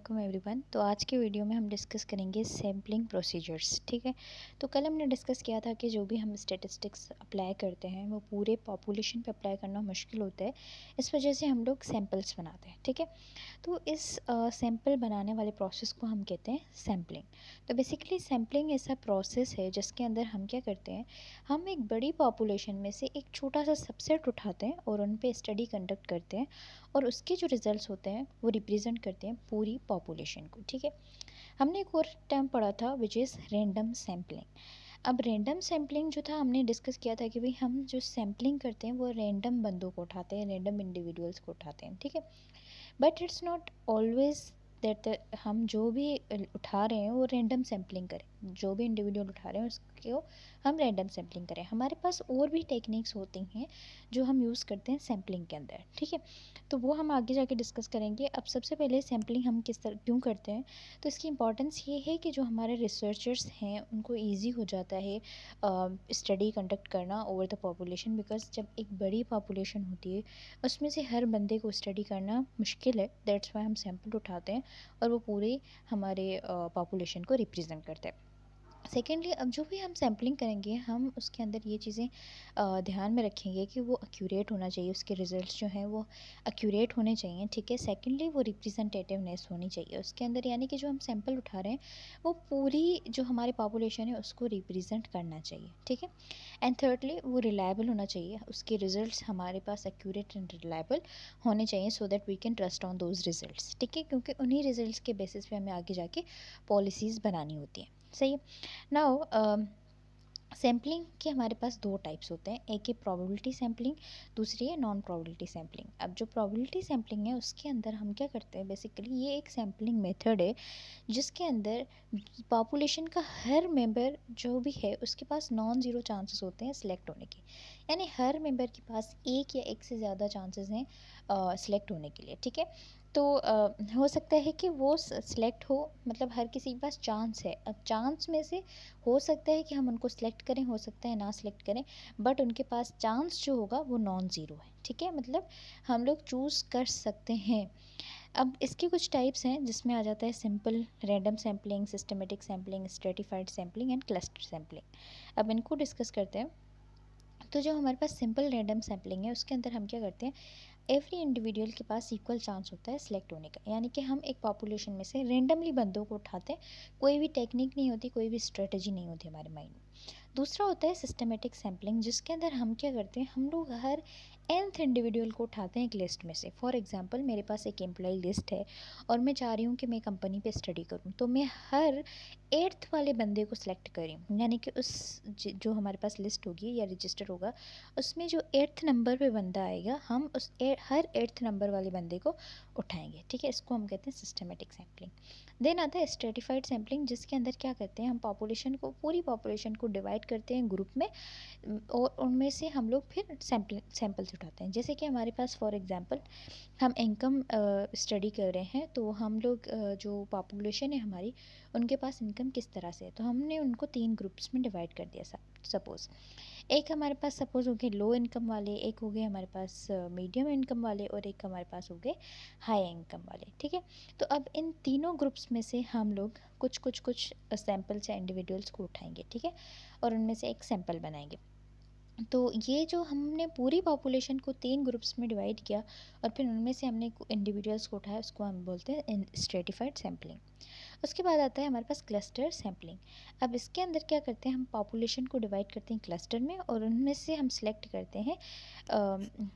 वालेकुम एवरीवन। तो आज के वीडियो में हम डिस्कस करेंगे सैम्पलिंग प्रोसीजर्स। ठीक है, तो कल हमने डिस्कस किया था कि जो भी हम स्टैटिस्टिक्स अप्लाई करते हैं वो पूरे पॉपुलेशन पे अप्लाई करना मुश्किल होता है। इस वजह से हम लोग सैम्पल्स बनाते हैं। ठीक है, तो इस सैम्पल बनाने वाले प्रोसेस को हम कहते हैं सैम्पलिंग। तो बेसिकली सैम्पलिंग ऐसा प्रोसेस है जिसके अंदर हम क्या करते हैं, हम एक बड़ी पॉपुलेशन में से एक छोटा सा सबसेट उठाते हैं और उन पे स्टडी कंडक्ट करते हैं और उसके जो रिजल्ट्स होते हैं वो रिप्रेजेंट करते हैं पूरी पॉपुलेशन को। ठीक है, हमने एक और टर्म पढ़ा था विच इज़ रैंडम सैम्पलिंग। अब रैंडम सैम्पलिंग जो था हमने डिस्कस किया था कि भाई हम जो सैम्पलिंग करते हैं वो रैंडम बंदों को उठाते हैं, रैंडम इंडिविजुअल्स को उठाते हैं। ठीक है, but it's not always that हम जो भी उठा रहे हैं वो रैंडम सैम्पलिंग करें, जो भी इंडिविजुअल उठा रहे हैं उसको हम रैंडम सैम्पलिंग करें। हमारे पास और भी टेक्निक्स होती हैं जो हम यूज़ करते हैं सैम्पलिंग के अंदर। ठीक है, तो वो हम आगे जाके डिस्कस करेंगे। अब सबसे पहले सैम्पलिंग हम किस तरह क्यों करते हैं, तो इसकी इंपॉर्टेंस ये है कि जो हमारे रिसर्चर्स हैं उनको ईजी हो जाता है स्टडी कंडक्ट करना ओवर द पॉपुलेशन। बिकॉज जब एक बड़ी पॉपुलेशन होती है उसमें से हर बंदे को स्टडी करना मुश्किल है, दैट्स वाई हम सैंपल उठाते हैं और वो पूरे हमारे पॉपुलेशन को रिप्रेजेंट करते हैं। सेकेंडली, अब जो भी हम सैम्पलिंग करेंगे हम उसके अंदर ये चीज़ें ध्यान में रखेंगे कि वो एक्यूरेट होना चाहिए, उसके रिजल्ट्स जो हैं वो एक्यूरेट होने चाहिए। ठीक है, सेकेंडली वो रिप्रेजेंटेटिवनेस होनी चाहिए उसके अंदर, यानी कि जो हम सैंपल उठा रहे हैं वो पूरी जो हमारी पॉपुलेशन है उसको रिप्रेजेंट करना चाहिए। ठीक है, एंड थर्डली वो रिलायबल होना चाहिए, उसके रिजल्ट्स हमारे पास एक्यूरेट एंड रिलायबल होने चाहिए so that we can trust on those results. ठीक है, क्योंकि उन्हीं रिजल्ट्स के बेसिस पे हमें आगे जाके पॉलिसीज़ बनानी होती हैं। सही है। नाउ सैम्पलिंग के हमारे पास दो टाइप्स होते हैं, एक है प्रोबेबिलिटी सैम्पलिंग, दूसरी है नॉन प्रोबेबिलिटी सैम्पलिंग। अब जो प्रोबेबिलिटी सैम्पलिंग है उसके अंदर हम क्या करते हैं, बेसिकली ये एक सैम्पलिंग मेथड है जिसके अंदर पॉपुलेशन का हर मेंबर जो भी है उसके पास नॉन ज़ीरो चांसेस होते हैं सिलेक्ट होने के, यानी हर मेंबर के पास एक या एक से ज़्यादा चांसेस हैं सिलेक्ट होने के लिए। ठीक है, तो हो सकता है कि वो सिलेक्ट हो, मतलब हर किसी के पास चांस है। अब चांस में से हो सकता है कि हम उनको सिलेक्ट करें, हो सकता है ना सिलेक्ट करें, बट उनके पास चांस जो होगा वो नॉन ज़ीरो है। ठीक है, मतलब हम लोग चूज़ कर सकते हैं। अब इसके कुछ टाइप्स हैं जिसमें आ जाता है simple random sampling, systematic sampling, stratified sampling and cluster sampling. अब इनको डिस्कस करते हैं। तो जो हमारे पास सिंपल रैंडम सैम्पलिंग है उसके अंदर हम क्या करते हैं, एवरी इंडिविजुअल के पास इक्वल चांस होता है सिलेक्ट होने का, यानी कि हम एक पॉपुलेशन में से रेंडमली बंदों को उठाते हैं, कोई भी टेक्निक नहीं होती, कोई भी स्ट्रेटजी नहीं होती हमारे माइंड में। दूसरा होता है सिस्टमेटिक सैम्पलिंग, जिसके अंदर हम क्या करते हैं, हम लोग हर nth इंडिविजुअल को उठाते हैं एक लिस्ट में से। फॉर एग्जांपल मेरे पास एक एम्प्लॉय लिस्ट है और मैं चाह रही हूँ कि मैं कंपनी पे स्टडी करूँ, तो मैं हर एट्थ वाले बंदे को सिलेक्ट करी, यानी कि उस जो हमारे पास लिस्ट होगी या रजिस्टर होगा उसमें जो एट्थ नंबर पे बंदा आएगा हम हर एट्थ नंबर वाले बंदे को उठाएंगे। ठीक है, इसको हम कहते हैं सिस्टमेटिक सैम्पलिंग। देन आता है स्ट्रेटिफाइड सैम्पलिंग, जिसके अंदर क्या करते हैं, हम पॉपुलेशन को, पूरी पॉपुलेशन को डिवाइड करते हैं ग्रुप में और उनमें से हम लोग फिर सैम्पल्स उठाते हैं। जैसे कि हमारे पास फॉर एग्जांपल हम इनकम स्टडी कर रहे हैं, तो हम लोग जो पॉपुलेशन है हमारी उनके पास इनकम किस तरह से है, तो हमने उनको 3 ग्रुप्स में डिवाइड कर दिया। सपोज़ एक हमारे पास सपोज़ हो गए लो इनकम वाले, एक हो गए हमारे पास मीडियम इनकम वाले और एक हमारे पास हो गए हाई इनकम वाले। ठीक है, तो अब इन तीनों ग्रुप्स में से हम लोग कुछ सैम्पल्स या इंडिविजुअल्स को उठाएंगे। ठीक है, और उनमें से एक सैम्पल बनाएंगे। तो ये जो हमने पूरी पॉपुलेशन को 3 ग्रुप्स में डिवाइड किया और फिर उनमें से हमने इंडिविजुअल्स को उठाया, उसको हम बोलते हैं स्ट्रेटिफाइड सैम्पलिंग। उसके बाद आता है हमारे पास क्लस्टर सैम्पलिंग। अब इसके अंदर क्या करते हैं, हम पॉपुलेशन को डिवाइड करते हैं क्लस्टर में और उनमें से हम सिलेक्ट करते हैं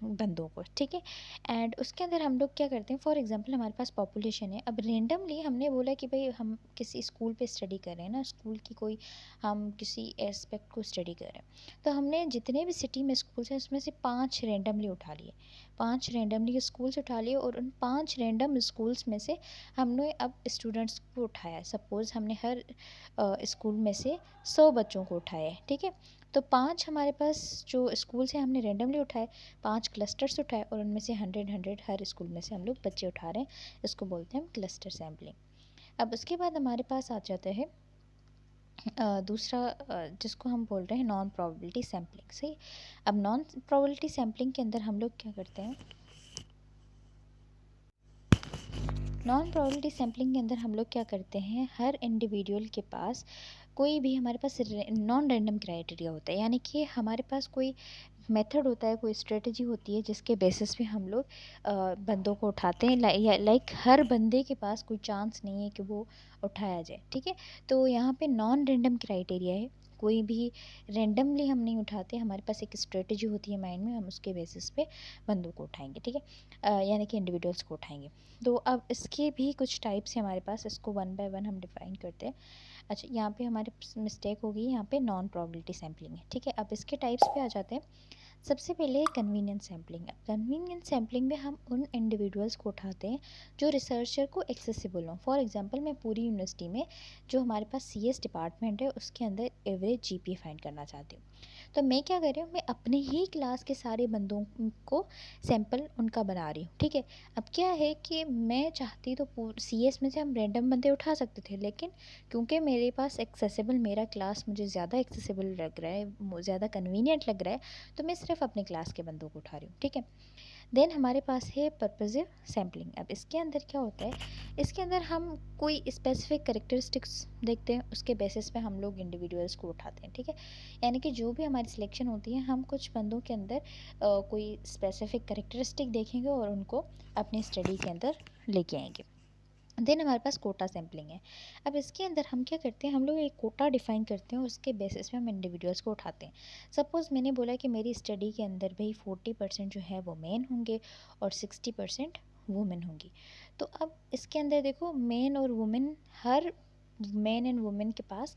बंदों को। ठीक है, एंड उसके अंदर हम लोग क्या करते हैं, फॉर एग्जांपल हमारे पास पॉपुलेशन है, अब रेंडमली हमने बोला कि भाई हम किसी स्कूल पे स्टडी कर रहे हैं ना, स्कूल की कोई हम किसी एस्पेक्ट को स्टडी कर रहे हैं, तो हमने जितने भी सिटी में स्कूल्स हैं उसमें से 5 रेंडमली उठा लिए, 5 रेंडमली स्कूल्स उठा लिए और उन 5 रेंडम स्कूल्स में से हमने अब स्टूडेंट्स को उठाया। सपोज़ हमने हर स्कूल में से 100 बच्चों को उठाया है। ठीक है, तो 5 हमारे पास जो स्कूल्स हैं हमने रेंडमली उठाए, 5 क्लस्टर्स उठाए और उनमें से 100 हर स्कूल में से हम लोग बच्चे उठा रहे हैं, इसको बोलते हैं हम क्लस्टर सैम्पलिंग। अब उसके बाद हमारे पास आ जाता है दूसरा जिसको हम बोल रहे हैं नॉन प्रोबेबिलिटी सैम्पलिंग। सही, अब नॉन प्रोबेबिलिटी सैम्पलिंग के अंदर हम लोग क्या करते हैं, नॉन प्रोबेबिलिटी सैम्पलिंग के अंदर हम लोग क्या करते हैं, हर इंडिविजुअल के पास कोई भी हमारे पास नॉन रैंडम क्राइटेरिया होता है, यानी कि हमारे पास कोई मेथड होता है, कोई स्ट्रेटजी होती है जिसके बेसिस पे हम लोग बंदों को उठाते हैं। लाइक हर बंदे के पास कोई चांस नहीं है कि वो उठाया जाए, ठीक है। तो यहाँ पे नॉन रैंडम क्राइटेरिया है, कोई भी रैंडमली हम नहीं उठाते, हमारे पास एक स्ट्रेटजी होती है माइंड में, हम उसके बेसिस पे बंदों को उठाएंगे, ठीक है, यानी कि इंडिविजुअल्स को उठाएंगे। तो अब इसके भी कुछ टाइप्स हैं हमारे पास, इसको वन बाय वन हम डिफाइन करते हैं। अच्छा, यहाँ पे हमारे मिस्टेक होगी, यहाँ पे नॉन प्रोबेबिलिटी सैम्पलिंग है, ठीक है। अब इसके टाइप्स पे आ जाते हैं। सबसे पहले कन्वीनियंस सैम्पलिंग है। कन्वीनियंस सैम्पलिंग में हम उन इंडिविजुअल्स को उठाते हैं जो रिसर्चर को एक्सेसिबल हों। फॉर एग्जांपल, मैं पूरी यूनिवर्सिटी में जो हमारे पास सीएस डिपार्टमेंट है उसके अंदर एवरेज जीपीए फाइंड करना चाहती हूँ। तो मैं क्या कर रही हूँ, मैं अपने ही क्लास के सारे बंदों को सैंपल उनका बना रही हूँ, ठीक है। अब क्या है कि मैं चाहती तो सीएस में से हम रैंडम बंदे उठा सकते थे, लेकिन क्योंकि मेरे पास एक्सेसिबल, मेरा क्लास मुझे ज़्यादा एक्सेसिबल लग रहा है, ज़्यादा कन्वीनियंट लग रहा है, तो मैं सिर्फ अपने क्लास के बंदों को उठा रही हूँ, ठीक है। देन हमारे पास है पर्पसिव सैम्पलिंग। अब इसके अंदर क्या होता है, इसके अंदर हम कोई स्पेसिफिक करेक्टरिस्टिक्स देखते हैं, उसके बेसिस पे हम लोग इंडिविजुअल्स को उठाते हैं, ठीक है। यानी कि जो भी हमारी सिलेक्शन होती है, हम कुछ बंदों के अंदर कोई स्पेसिफिक करेक्टरिस्टिक देखेंगे और उनको अपनी स्टडी के अंदर लेके आएंगे। देन हमारे पास कोटा सैम्पलिंग है। अब इसके अंदर हम क्या करते हैं, हम लोग एक कोटा डिफाइन करते हैं, उसके बेसिस पे हम इंडिविजुअल्स को उठाते हैं। सपोज़ मैंने बोला कि मेरी स्टडी के अंदर भाई 40% जो है वो मेन होंगे और 60% वुमेन होंगी। तो अब इसके अंदर देखो, मेन और women, her main and women के पास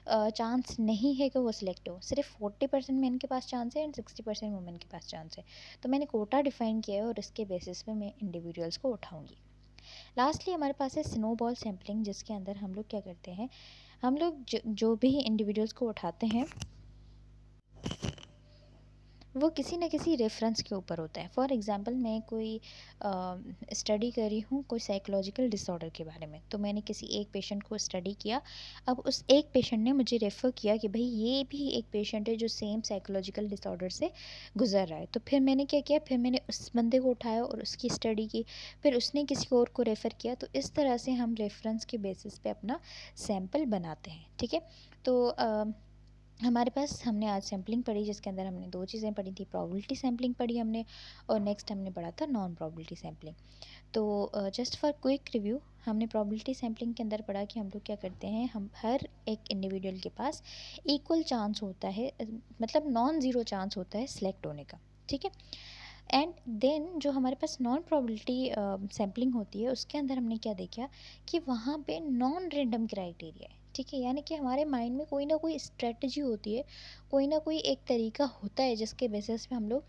चांस नहीं है कि वो सिलेक्ट हो, सिर्फ 40% मेन के पास चांस है एंड 60% वुमेन के पास चांस है। तो मैंने कोटा डिफाइन किया है और इसके बेसिस पे मैं इंडिविजुअल्स को उठाऊँगी। लास्टली हमारे पास है स्नोबॉल सैम्पलिंग, जिसके अंदर हम लोग क्या करते हैं, हम लोग जो भी इंडिविजुअल्स को उठाते हैं वो किसी न किसी रेफरेंस के ऊपर होता है। फॉर एग्ज़ाम्पल, मैं कोई स्टडी कर रही हूँ कोई साइकोलॉजिकल डिसऑर्डर के बारे में, तो मैंने किसी एक पेशेंट को स्टडी किया। अब उस एक पेशेंट ने मुझे रेफ़र किया कि भाई ये भी एक पेशेंट है जो सेम साइकोलॉजिकल डिसऑर्डर से गुजर रहा है। तो फिर मैंने क्या किया, फिर मैंने उस बंदे को उठाया और उसकी स्टडी की, फिर उसने किसी और को रेफ़र किया। तो इस तरह से हम रेफरेंस के बेसिस पे अपना सैम्पल बनाते हैं, ठीक है। तो हमारे पास, हमने आज सैम्पलिंग पढ़ी जिसके अंदर हमने दो चीज़ें पढ़ी थी, प्रोबेबिलिटी सैम्पलिंग पढ़ी हमने, और नेक्स्ट हमने पढ़ा था नॉन प्रोबेबिलिटी सैम्पलिंग। तो जस्ट फॉर क्विक रिव्यू, हमने प्रोबेबिलिटी सैम्पलिंग के अंदर पढ़ा कि हम लोग क्या करते हैं, हम हर एक इंडिविजुअल के पास इक्वल चांस होता है, मतलब नॉन ज़ीरो चांस होता है सिलेक्ट होने का, ठीक है। एंड देन जो हमारे पास नॉन प्रोबेबिलिटी सैम्पलिंग होती है, उसके अंदर हमने क्या देखा कि वहाँ पे नॉन रैंडम क्राइटेरिया है, ठीक है। यानी कि हमारे माइंड में कोई ना कोई स्ट्रेटजी होती है, कोई ना कोई एक तरीका होता है जिसके बेसिस पे हम लोग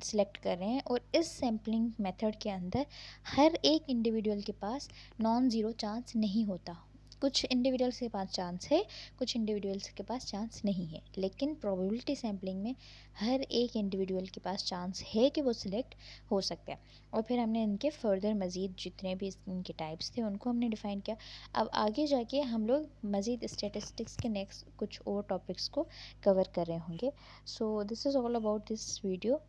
सिलेक्ट कर रहे हैं। और इस सैम्पलिंग मेथड के अंदर हर एक इंडिविजुअल के पास नॉन ज़ीरो चांस नहीं होता। कुछ इंडिविजुअल्स के पास चांस है, कुछ इंडिविजुअल्स के पास चांस नहीं है, लेकिन प्रोबेबिलिटी सैम्पलिंग में हर एक इंडिविजुअल के पास चांस है कि वो सिलेक्ट हो सकता है। और फिर हमने इनके फर्दर मज़ीद जितने भी इनके टाइप्स थे उनको हमने डिफ़ाइन किया। अब आगे जाके हम लोग मज़ीद स्टैटिस्टिक्स के नेक्स्ट कुछ और टॉपिक्स को कवर कर रहे होंगे। So this is all about this video.